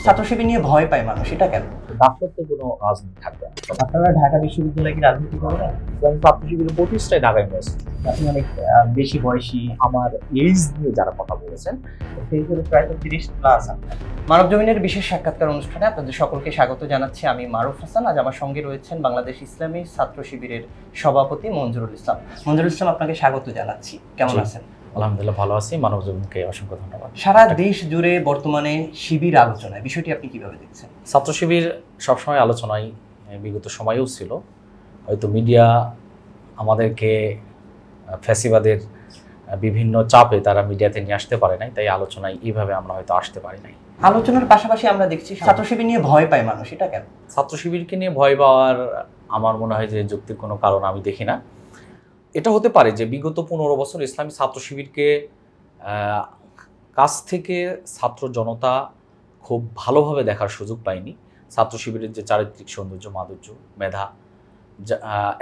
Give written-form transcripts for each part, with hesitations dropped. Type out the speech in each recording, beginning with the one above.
ছাত্র শিবির নিয়ে ভয় পায় মানুষ, এটা কেন? দাম্পত্যে কোনো রাজনীতি থাকবে না। আপনারা ঢাকা বিশ্ববিদ্যালয়ে কি রাজনীতি করবেন? ইসলামী ছাত্র শিবিরের প্রতিষ্ঠায় ঢাকা ইউনিভার্সিটি। আপনি অনেক বেশি বয়সী, আমার এইজ নিয়ে যারা কথা বলেছেন সেই হিসেবে প্রায় তো 30+ আপনার। মানব জমিনের বিশেষ সাক্ষাৎকার অনুষ্ঠানে আপনাদের সকলকে স্বাগত জানাচ্ছি। আমি মারুফ হাসান। আজ আমার সঙ্গে রয়েছেন বাংলাদেশ ইসলামী ছাত্র শিবিরের সভাপতি মঞ্জুরুল ইসলাম। মঞ্জুরুল ইসলাম, আপনাকে স্বাগত জানাচ্ছি। কেমন আছেন? আলহামদুলিল্লাহ ভালো আছি। মানব জমিনকে অসংখ্য ধন্যবাদ। সারা দেশ জুড়ে বর্তমানে শিবির আলোচনায়, বিষয়টি আপনি কিভাবে দেখছেন? ছাত্র শিবির সবসময় আলোচনায় বিগত সময়েও ছিল। হয়তো মিডিয়া আমাদেরকে ফ্যাসিবাদের বিভিন্ন চাপে তারা মিডিয়াতে নিয়ে আসতে পারে নাই, তাই আলোচনায় এইভাবে আমরা হয়তো আসতে পারি নাই। আলোচনার পাশাপাশি আমরা দেখছি ছাত্র শিবির নিয়ে ভয় পায় মানুষ, এটা কেন? ছাত্র শিবিরকে নিয়ে ভয় পাওয়ার আমার মনে হয় যে যৌক্তিক কোনো কারণ আমি দেখি না। এটা হতে পারে যে বিগত 15 বছর ইসলামী ছাত্র শিবিরকে কাছ থেকে ছাত্র জনতা খুব ভালোভাবে দেখার সুযোগ পায়নি। ছাত্র শিবিরের যে চারিত্রিক সৌন্দর্য, মাধুর্য, মেধা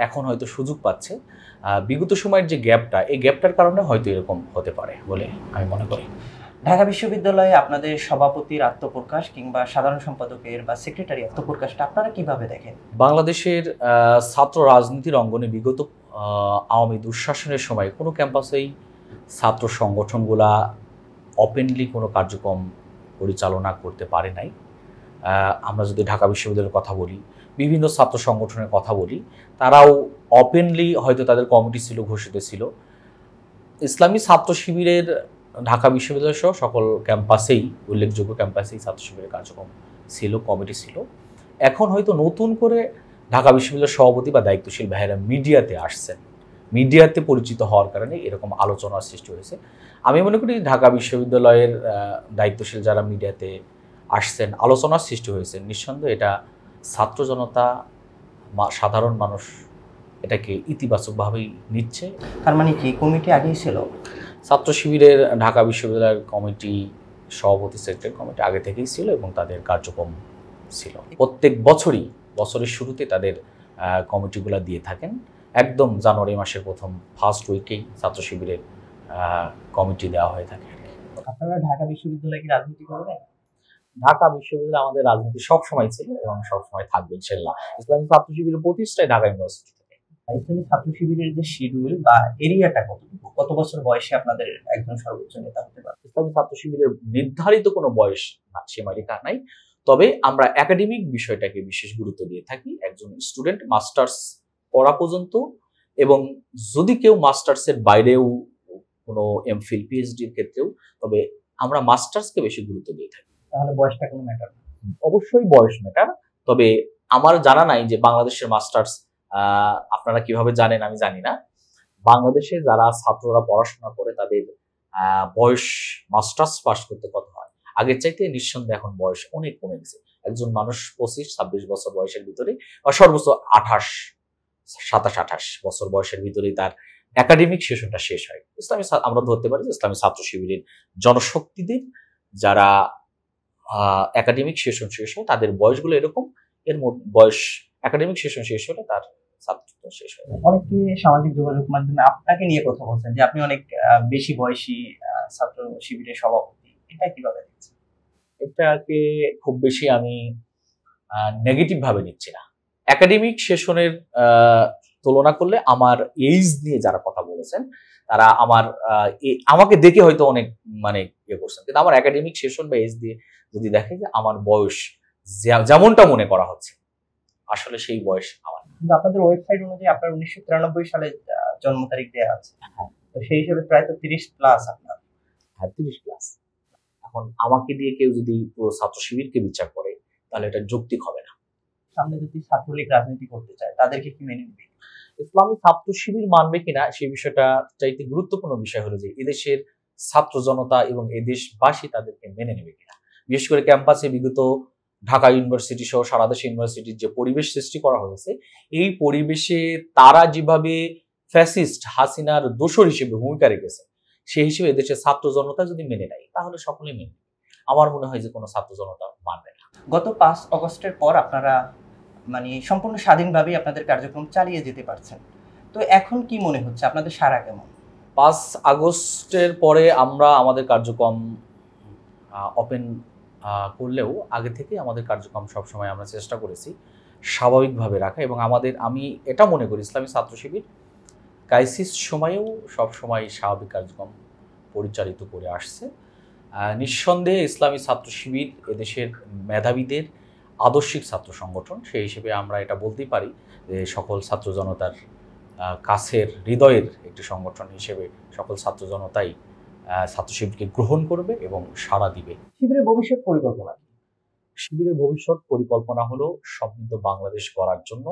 এখন হয়তো সুযোগ পাচ্ছে। বিগত সময়ের যে গ্যাপটা, এই গ্যাপটার কারণে হয়তো এরকম হতে পারে বলে আমি মনে করি। ঢাকা বিশ্ববিদ্যালয়ে আপনাদের সভাপতির আত্মপ্রকাশ কিংবা সাধারণ সম্পাদকের বা সেক্রেটারি আত্মপ্রকাশটা আপনারা কিভাবে দেখেন? বাংলাদেশের ছাত্র রাজনীতির অঙ্গনে বিগত আওয়ামী দুঃশাসনের সময় কোনো ক্যাম্পাসেই ছাত্র সংগঠনগুলা ওপেনলি কোনো কার্যক্রম পরিচালনা করতে পারে নাই। আমরা যদি ঢাকা বিশ্ববিদ্যালয়ের কথা বলি, বিভিন্ন ছাত্র সংগঠনের কথা বলি, তারাও ওপেনলি হয়তো তাদের কমিটি ছিল, ঘোষিত ছিল। ইসলামী ছাত্র শিবিরের ঢাকা বিশ্ববিদ্যালয় সহ সকল ক্যাম্পাসেই, উল্লেখযোগ্য ক্যাম্পাসেই ছাত্র শিবিরের কার্যক্রম ছিল, কমিটি ছিল। এখন হয়তো নতুন করে ঢাকা বিশ্ববিদ্যালয়ের সভাপতি বা দায়িত্বশীল ভাইয়েরা মিডিয়াতে আসছেন, মিডিয়াতে পরিচিত হওয়ার কারণে এরকম আলোচনার সৃষ্টি হয়েছে। আমি মনে করি ঢাকা বিশ্ববিদ্যালয়ের দায়িত্বশীল যারা মিডিয়াতে আসছেন, আলোচনার সৃষ্টি হয়েছে, নিঃসন্দেহে এটা ছাত্র জনতা, সাধারণ মানুষ এটাকে ইতিবাচকভাবেই নিচ্ছে। তার মানে কি কমিটি আগেই ছিল? ছাত্র শিবিরের ঢাকা বিশ্ববিদ্যালয়ের কমিটি, সভাপতি, সেক্রেটারি কমিটি আগে থেকেই ছিল এবং তাদের কার্যক্রম ছিল। প্রত্যেক বছরের শুরুতে তাদের কমিটিগুলো দিয়ে থাকেন। একদম জানুয়ারি মাসের ফার্স্ট উইকেই ছাত্র শিবিরের কমিটি দেওয়া হয়ে থাকে। আপনারা ঢাকা বিশ্ববিদ্যালয়ে কি রাজনীতি করবেন? ঢাকা বিশ্ববিদ্যালয়ে আমাদের রাজনীতি সবসময় ছিল এবং সবসময় থাকবে ইনশাআল্লাহ। ইসলামী ছাত্র শিবিরের প্রতিষ্ঠায় ঢাকা ইউনিভার্সিটি থেকে। ইসলামী ছাত্র শিবিরের যে শিডিউল বা এরিয়াটা কতটুকু, কত বছর বয়সে আপনাদের একজন সর্বোচ্চ নেতা হতে পারে? ইসলামী ছাত্র শিবিরের নির্ধারিত কোনো বয়স সীমারেখা নাই, তবে আমরা একাডেমিক বিষয়টাকে বিশেষ গুরুত্ব দিয়ে থাকি। একজন স্টুডেন্ট মাস্টার্স পড়া পর্যন্ত, এবং যদি কেউ মাস্টার্সের বাইরেও কোনো এমফিল, পিএইচডির ক্ষেত্রেও, তবে আমরা মাস্টার্সকে বেশি গুরুত্ব দিয়ে থাকি। তাহলে বয়সটা কোনো ম্যাটার না? অবশ্যই বয়স ম্যাটার, তবে আমার জানা নাই যে বাংলাদেশের মাস্টার্স, আপনারা কিভাবে জানেন আমি জানি না, বাংলাদেশে যারা ছাত্ররা পড়াশোনা করে তাদের বয়স মাস্টার্স পাস করতে কত হয়, আগের চাইতে নিঃসন্দেহে এখন বয়স অনেক কমে গেছে। একজন মানুষ 25-26 বছর বয়সের ভিতরে বা সর্বোচ্চ 27-28 বছর বয়সের ভিতরেই তার একাডেমিক সেশনটা শেষ হয়। ইসলামী আমরা ধরতে পারি যে ইসলামী ছাত্র শিবিরের জনশক্তিদের যারা একাডেমিক সেশন শেষ হয় তাদের বয়সগুলো এরকম, এর বয়স একাডেমিক সেশন শেষ হলে তার ছাত্রত্ব শেষ হয়। অনেকে সামাজিক যোগাযোগ মাধ্যমে আপনাকে নিয়ে কথা বলছেন যে আপনি অনেক বেশি বয়সী ছাত্র শিবিরের সভাপতি, এটা কিভাবে দেখছেন? এটাকে খুব বেশি আমি নেগেটিভ ভাবে নিচ্ছি না। একাডেমিক সেশনের তুলনা করলে আমার এইজ নিয়ে যারা কথা বলেছেন তারা আমাকে দেখে হয়তো অনেক ইয়ে করছেন, কিন্তু আমার একাডেমিক সেশন বা এইজ দিয়ে যদি দেখে যে আমার বয়স যেমনটা মনে করা হচ্ছে আসলে সেই বয়স আমার। কিন্তু আপনাদের ওয়েবসাইট অনুযায়ী আপনার 1993 সালে জন্ম তারিখ দেওয়া আছে, তো সেই হিসেবে প্রায় তো 30+ আপনার। হ্যাঁ, 30+। এখন আমাকে দিয়ে কেউ যদি পুরো ছাত্র শিবিরকে বিচার করে তাহলে এটা যৌক্তিক হবে না। সামনে যদি ছাত্রলীগ রাজনীতি করতে চায় তাদেরকে কি মেনে নিবে? ইসলামী ছাত্র শিবির মানবে কিনা সেই বিষয়টা চাইতে গুরুত্বপূর্ণ বিষয় হলো যে এদেশের ছাত্র জনতা এবং এদেশবাসী তাদেরকে মেনে নেবে কিনা। বিশেষ করে ক্যাম্পাসে বিগত ঢাকা ইউনিভার্সিটি সহ সারা দেশ ইউনিভার্সিটির যে পরিবেশ সৃষ্টি করা হয়েছে, এই পরিবেশে তারা যেভাবে ফ্যাসিস্ট হাসিনার দোসর হিসেবে ভূমিকা রেখেছে, সেই হিসেবে এদেশের ছাত্র জনতা যদি মেনে নেয় তাহলে সকলেই মেনে নেবে। আমার মনে হয় যে কোনো ছাত্র জনতা মানবে না। গত 5 আগস্টের পর আপনারা সম্পূর্ণ স্বাধীনভাবেই আপনাদের কার্যক্রম চালিয়ে যেতে পারছেন, তো এখন কি মনে হচ্ছে, আপনাদের সাড়া কেমন? 5 আগস্টের পরে আমরা আমাদের কার্যক্রম ওপেন করলেও আগে থেকে আমাদের কার্যক্রম সবসময় আমরা চেষ্টা করেছি স্বাভাবিকভাবে রাখা, এবং আমি এটা মনে করি ইসলামী ছাত্র শিবির ক্রাইসিস সময়েও সবসময় স্বাভাবিক কার্যক্রম পরিচালিত করে আসছে। নিঃসন্দেহে ইসলামী ছাত্র শিবির এদেশের মেধাবীদের আদর্শিক ছাত্র সংগঠন, সেই হিসেবে আমরা এটা বলতেই পারি যে সকল ছাত্র জনতার কাছের হৃদয়ের একটি সংগঠন হিসেবে সকল ছাত্র জনতাই ছাত্র শিবিরকে গ্রহণ করবে এবং সাড়া দিবে। শিবিরের ভবিষ্যৎ পরিকল্পনা কি? শিবিরের ভবিষ্যৎ পরিকল্পনা হলো সমৃদ্ধ বাংলাদেশ গড়ার জন্য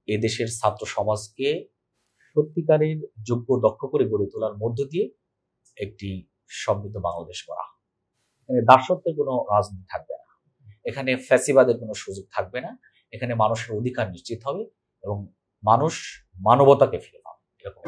এদেশের ছাত্র সমাজকে সত্যিকারের যোগ্য দক্ষ করে গড়ে তোলার মধ্য দিয়ে একটি সমৃদ্ধ বাংলাদেশ গড়া। এখানে দাসত্বের কোনো রাজনীতি থাকবে না, এখানে ফ্যাসিবাদের কোনো সুযোগ থাকবে না, এখানে মানুষের অধিকার নিশ্চিত হবে এবং মানুষ মানবতাকে ফিরে পাবে, এরকম।